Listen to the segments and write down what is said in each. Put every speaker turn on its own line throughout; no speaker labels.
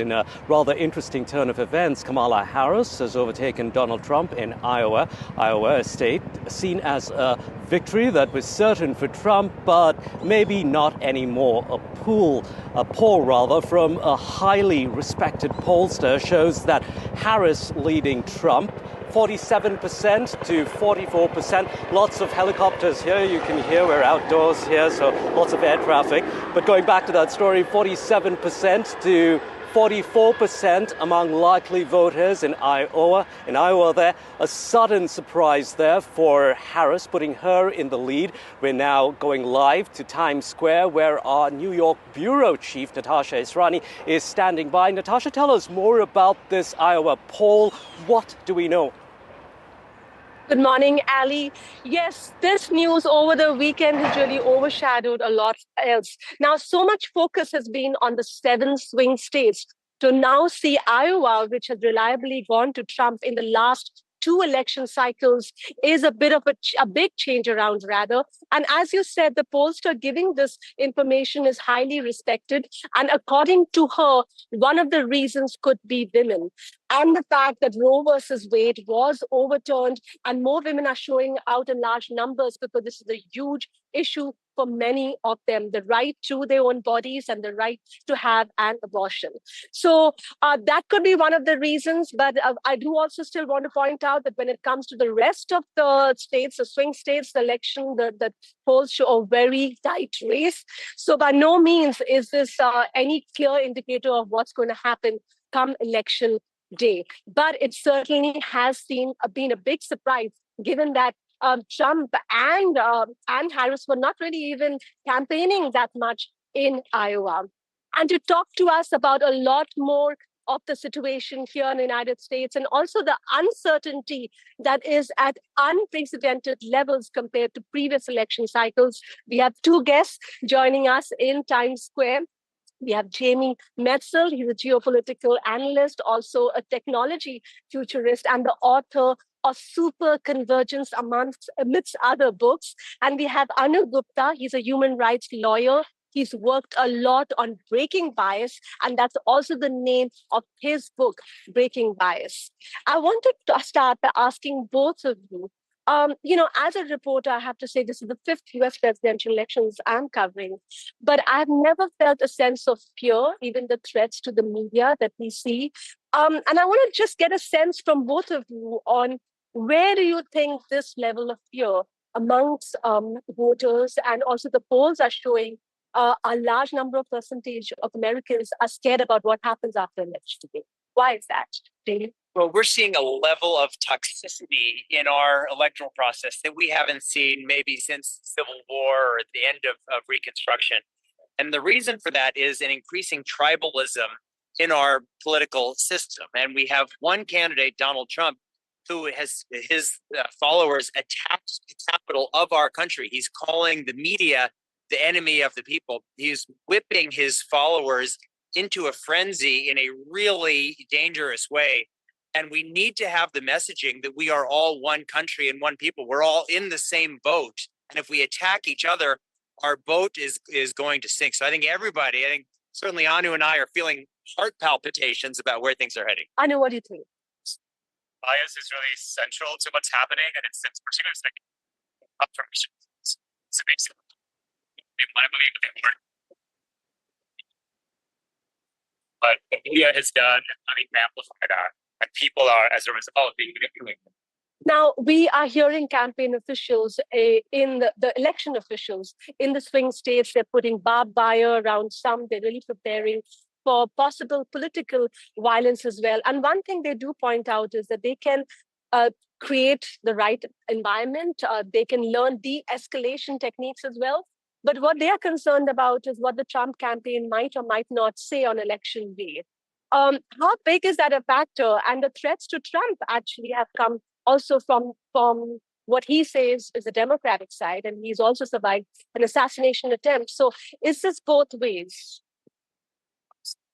In a rather interesting turn of events, Kamala Harris has overtaken Donald Trump in Iowa, a state seen as a victory that was certain for Trump, but maybe not anymore. A poll from a highly respected pollster shows that Harris leading Trump 47% to 44%. Lots of helicopters here. You can hear we're outdoors here, so lots of air traffic. But going back to that story, 47% to 44% among likely voters in Iowa. There, a sudden surprise there for Harris, putting her in the lead. We're now going live to Times Square, where our New York bureau chief, Natasha Israni, is standing by. Natasha, tell us more about this Iowa poll. What do we know?
Good morning, Ali. Yes, this news over the weekend has really overshadowed a lot else. Now, so much focus has been on the 7 swing states. To now see Iowa, which has reliably gone to Trump in the last 2 election cycles, is a bit of a big change around, rather. And as you said, the pollster giving this information is highly respected. And according to her, one of the reasons could be women. And the fact that Roe versus Wade was overturned and more women are showing out in large numbers because this is a huge issue for many of them, the right to their own bodies and the right to have an abortion. So that could be one of the reasons. But I do also still want to point out that when it comes to the rest of the states, the swing states, the election, the polls show a very tight race. So by no means is this any clear indicator of what's going to happen come election day. But it certainly has been a big surprise, given that Trump and Harris were not really even campaigning that much in Iowa. And to talk to us about a lot more of the situation here in the United States and also the uncertainty that is at unprecedented levels compared to previous election cycles, we have 2 guests joining us in Times Square. We have Jamie Metzl. He's a geopolitical analyst, also a technology futurist, and the author of Super Convergence amidst other books. And we have Anu Gupta. He's a human rights lawyer. He's worked a lot on breaking bias, and that's also the name of his book, Breaking Bias. I wanted to start by asking both of you, as a reporter, I have to say this is the 5th US presidential elections I'm covering, but I've never felt a sense of fear, even the threats to the media that we see. And I want to just get a sense from both of you on where do you think this level of fear amongst voters, and also the polls are showing a large number of percentage of Americans are scared about what happens after election day. Why is that, David?
Well, we're seeing a level of toxicity in our electoral process that we haven't seen maybe since the Civil War or at the end of Reconstruction. And the reason for that is an increasing tribalism in our political system. And we have one candidate, Donald Trump, who has his followers attacked the capital of our country. He's calling the media the enemy of the people. He's whipping his followers into a frenzy in a really dangerous way. And we need to have the messaging that we are all one country and one people. We're all in the same boat. And if we attack each other, our boat is going to sink. So I think certainly Anu and I are feeling heart palpitations about where things are heading.
Anu, what do you think?
Bias is really central to what's happening, and it's particularly up from so basically, they want to believe that they weren't. But the media has done, I think, amplified that. And people are, as a result, being manipulated.
Now, we are hearing campaign officials in the election officials in the swing states. They're putting barbed wire around some. They're really preparing for possible political violence as well. And one thing they do point out is that they can create the right environment. They can learn de-escalation techniques as well. But what they are concerned about is what the Trump campaign might or might not say on election day. How big is that a factor? And the threats to Trump actually have come also from what he says is the Democratic side, and he's also survived an assassination attempt. So is this both ways?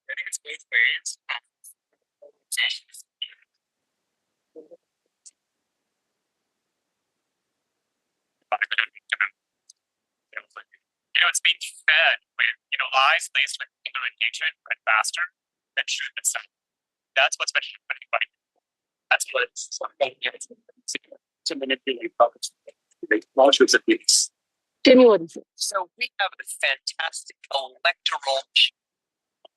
I think it's both ways. It's being fed with, lies laced with anger and hatred and faster. than truth itself. That's what's been happening right now. That's what's to manipulate public to make lawsuits of these.
Jamie, what is it?
So we have a fantastic electoral.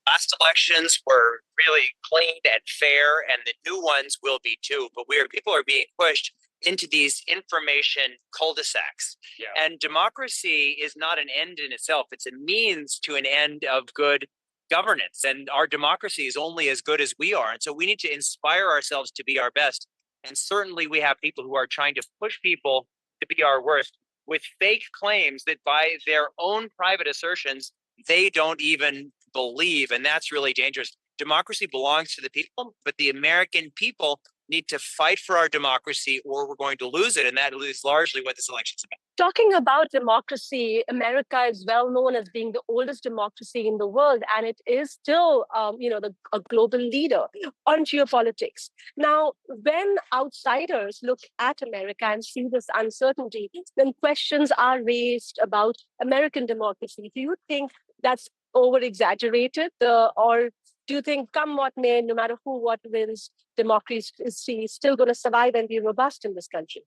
Last elections were really clean and fair, and the new ones will be too. But people are being pushed into these information cul-de-sacs.
Yeah.
And democracy is not an end in itself. It's a means to an end of good governance. And our democracy is only as good as we are. And so we need to inspire ourselves to be our best. And certainly we have people who are trying to push people to be our worst with fake claims that by their own private assertions, they don't even believe. And that's really dangerous. Democracy belongs to the people, but the American people need to fight for our democracy or we're going to lose it. And that is largely what this election is about.
Talking about democracy, America is well known as being the oldest democracy in the world, and it is still, a global leader on geopolitics. Now, when outsiders look at America and see this uncertainty, then questions are raised about American democracy. Do you think that's over-exaggerated, or do you think, come what may, no matter what wins, democracy is still going to survive and be robust in this country?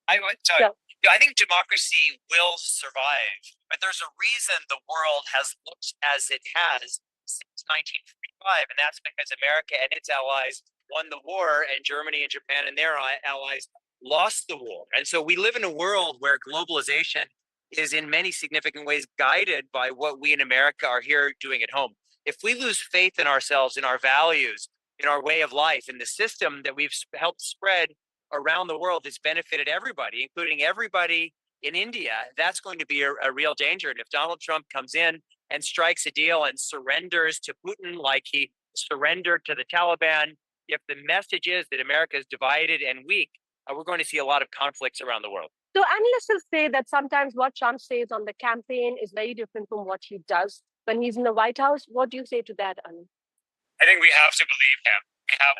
I think democracy will survive, but there's a reason the world has looked as it has since 1945, and that's because America and its allies won the war, and Germany and Japan and their allies lost the war. And so we live in a world where globalization is in many significant ways guided by what we in America are here doing at home. If we lose faith in ourselves, in our values, in our way of life, in the system that we've helped spread around the world has benefited everybody, including everybody in India, that's going to be a real danger. And if Donald Trump comes in and strikes a deal and surrenders to Putin like he surrendered to the Taliban, if the message is that America is divided and weak, we're going to see a lot of conflicts around the world.
So analysts will say that sometimes what Trump says on the campaign is very different from what he does when he's in the White House. What do you say to that, Anu?
I think we have to believe him. We have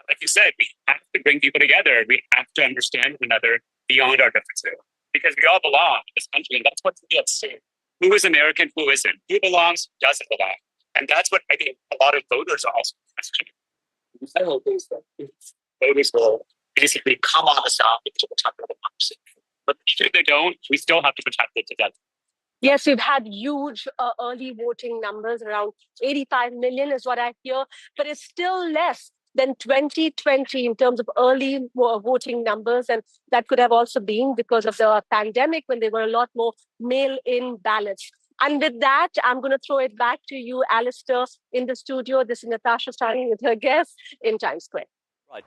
like you said, we have to bring people together. We have to understand one another beyond our differences because we all belong in this country, and that's what's really at stake. Who is American? Who isn't? Who belongs? Who doesn't belong? And that's what I think a lot of voters are also questioning. Several things that voters will basically come on us out to protect our democracy. But if they don't, we still have to protect it together.
Yes, we've had huge early voting numbers, around 85 million is what I hear, but it's still less than 2020 in terms of early voting numbers. And that could have also been because of the pandemic when there were a lot more mail-in ballots. And with that, I'm going to throw it back to you, Alistair, in the studio. This is Natasha starting with her guest in Times Square.
Right.